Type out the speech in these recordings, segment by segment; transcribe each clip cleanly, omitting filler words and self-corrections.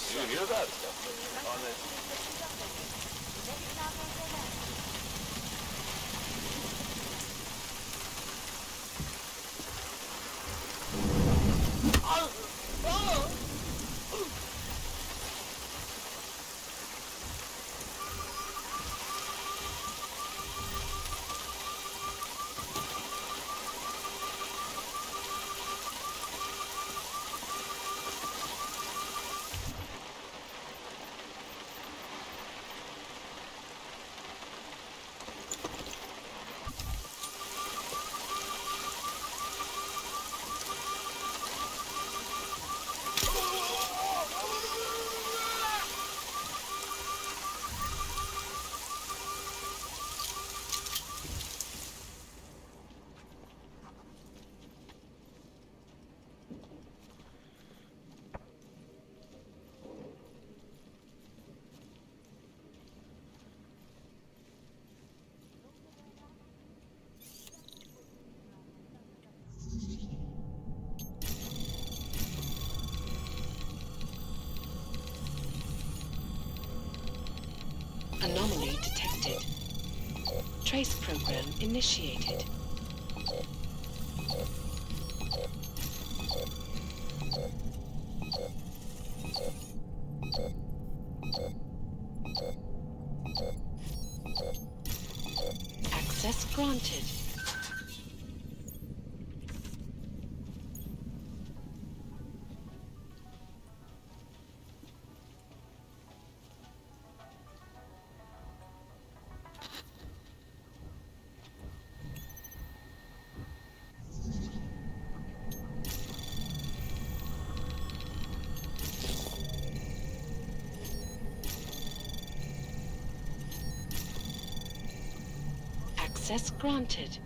You hear that? On it. Anomaly detected. Trace program initiated. Access granted. Access granted.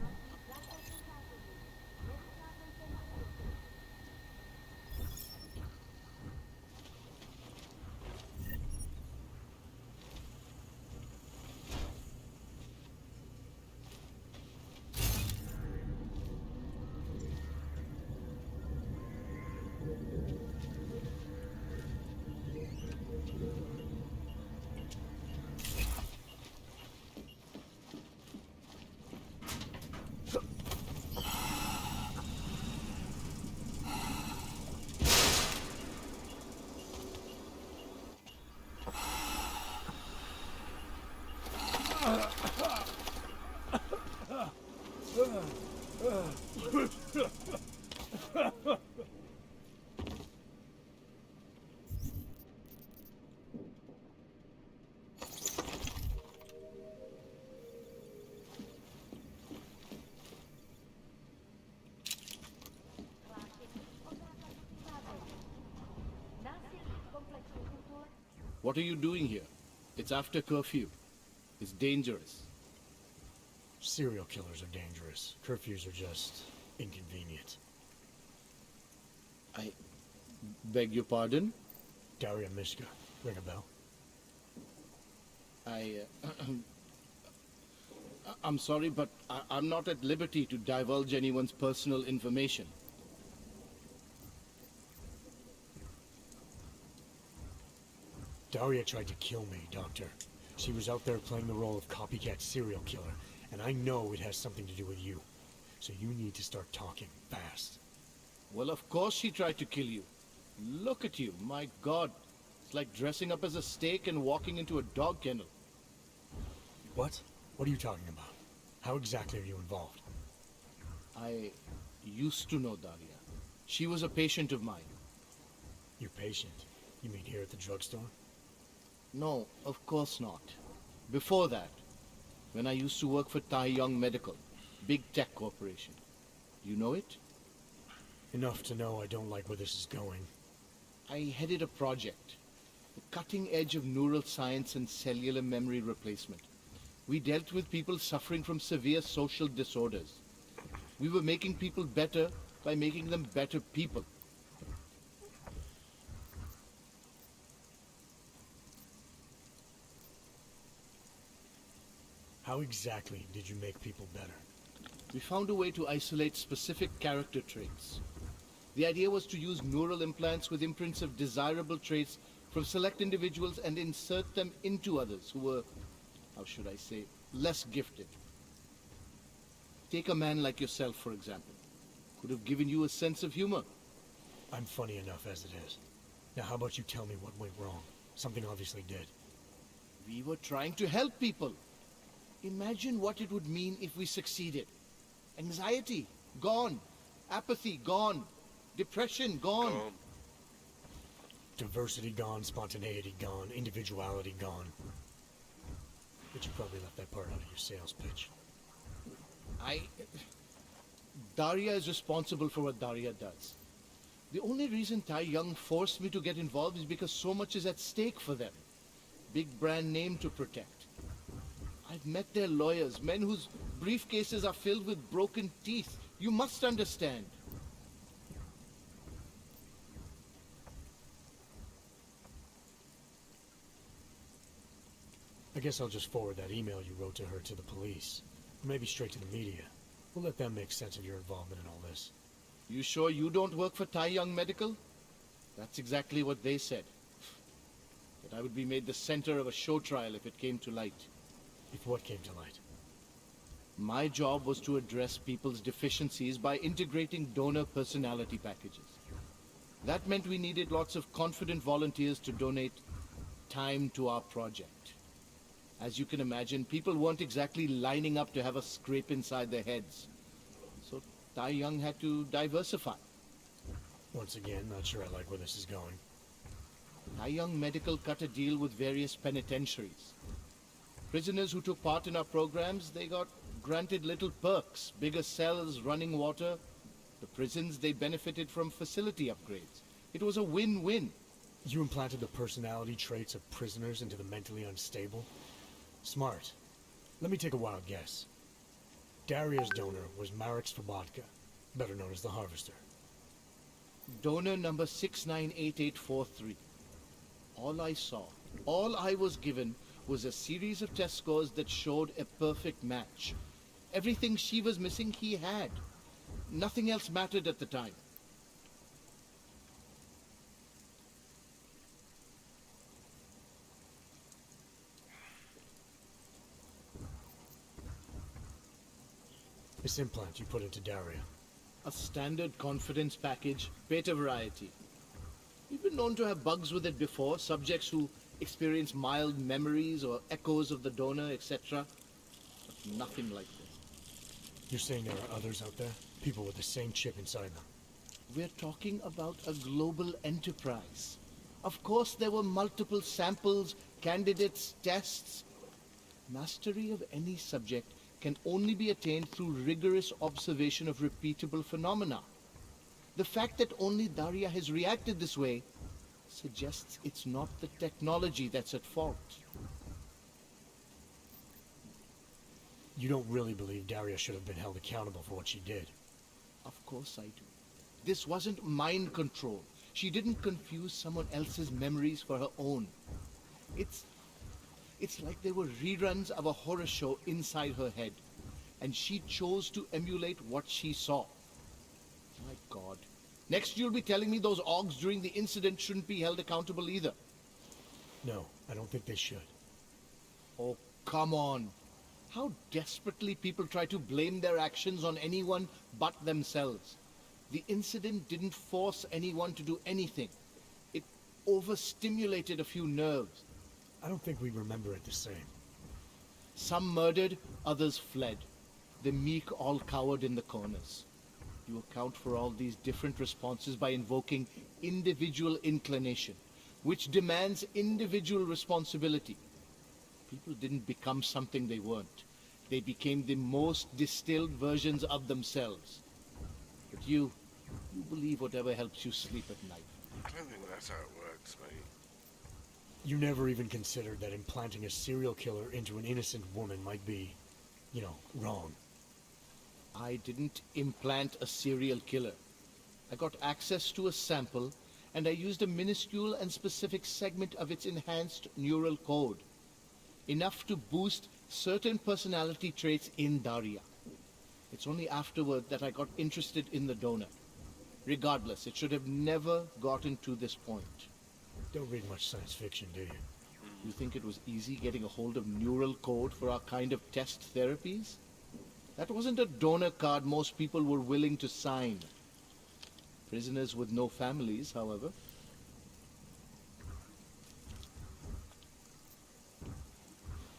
What are you doing here? It's after curfew. It's dangerous. Serial killers are dangerous. Curfews are just inconvenient. I beg your pardon? Daria Mishka. Ring a bell? I'm sorry, but I'm not at liberty to divulge anyone's personal information. Daria tried to kill me, Doctor. She was out there playing the role of copycat serial killer, and I know it has something to do with you. So you need to start talking fast. Well, of course she tried to kill you. Look at you, my God. It's like dressing up as a steak and walking into a dog kennel. What? What are you talking about? How exactly are you involved? I used to know Daria. She was a patient of mine. Your patient? You mean here at the drugstore? No, of course not. Before that, when I used to work for Tai Young Medical, big tech corporation. You know it? Enough to know I don't like where this is going. I headed a project, the cutting edge of neural science and cellular memory replacement. We dealt with people suffering from severe social disorders. We were making people better by making them better people. How exactly did you make people better? We found a way to isolate specific character traits. The idea was to use neural implants with imprints of desirable traits from select individuals and insert them into others who were, how should I say, less gifted. Take a man like yourself, for example. Could have given you a sense of humor. I'm funny enough as it is. Now how about you tell me what went wrong? Something obviously did. We were trying to help people. Imagine what it would mean if we succeeded. Anxiety, gone. Apathy, gone. Depression, gone. Diversity gone, spontaneity gone, individuality gone. But you probably left that part out of your sales pitch. Daria is responsible for what Daria does. The only reason Tai Young forced me to get involved is because so much is at stake for them. Big brand name to protect. I've met their lawyers, men whose briefcases are filled with broken teeth. You must understand. I guess I'll just forward that email you wrote to her to the police. Or maybe straight to the media. We'll let them make sense of your involvement in all this. You sure you don't work for Tai Young Medical? That's exactly what they said. That I would be made the center of a show trial if it came to light. If what came to light? My job was to address people's deficiencies by integrating donor personality packages. That meant we needed lots of confident volunteers to donate time to our project. As you can imagine, people weren't exactly lining up to have a scrape inside their heads. So Tai Young had to diversify. Once again, not sure I like where this is going. Tai Young Medical cut a deal with various penitentiaries. Prisoners who took part in our programs, they got granted little perks, bigger cells, running water. The prisons, they benefited from facility upgrades. It was a win-win. You implanted the personality traits of prisoners into the mentally unstable? Smart. Let me take a wild guess. Daria's donor was Marek Svobotka, better known as the Harvester. Donor number 698843. All I saw, all I was given was a series of test scores that showed a perfect match. Everything she was missing, he had. Nothing else mattered at the time. This implant you put into Daria. A standard confidence package, beta variety. We've been known to have bugs with it before, subjects who experience mild memories or echoes of the donor, etc. But nothing like this. You're saying there are others out there? People with the same chip inside them? We're talking about a global enterprise. Of course, there were multiple samples, candidates, tests. Mastery of any subject can only be attained through rigorous observation of repeatable phenomena. The fact that only Daria has reacted this way suggests it's not the technology that's at fault. You don't really believe Daria should have been held accountable for what she did? Of course I do. This wasn't mind control. She didn't confuse someone else's memories for her own. It's like they were reruns of a horror show inside her head, and she chose to emulate what she saw. My God. Next you'll be telling me those Augs during the incident shouldn't be held accountable either. No, I don't think they should. Oh, come on. How desperately people try to blame their actions on anyone but themselves. The incident didn't force anyone to do anything. It overstimulated a few nerves. I don't think we remember it the same. Some murdered, others fled. The meek all cowered in the corners. You account for all these different responses by invoking individual inclination, which demands individual responsibility. People didn't become something they weren't. They became the most distilled versions of themselves. But you believe whatever helps you sleep at night. I don't think that's how it works, mate. You never even considered that implanting a serial killer into an innocent woman might be, wrong. I didn't implant a serial killer. I got access to a sample, and I used a minuscule and specific segment of its enhanced neural code. Enough to boost certain personality traits in Daria. It's only afterward that I got interested in the donor. Regardless, it should have never gotten to this point. Don't read much science fiction, do you? You think it was easy getting a hold of neural code for our kind of test therapies? That wasn't a donor card most people were willing to sign. Prisoners with no families, however.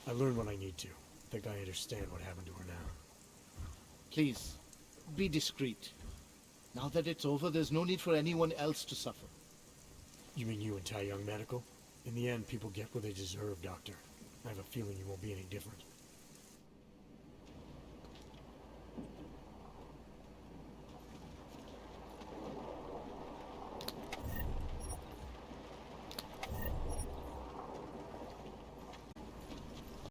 I learned what I need to. Think I understand what happened to her now. Please, be discreet. Now that it's over, there's no need for anyone else to suffer. You mean you and Tai Young Medical? In the end, people get what they deserve, Doctor. I have a feeling you won't be any different.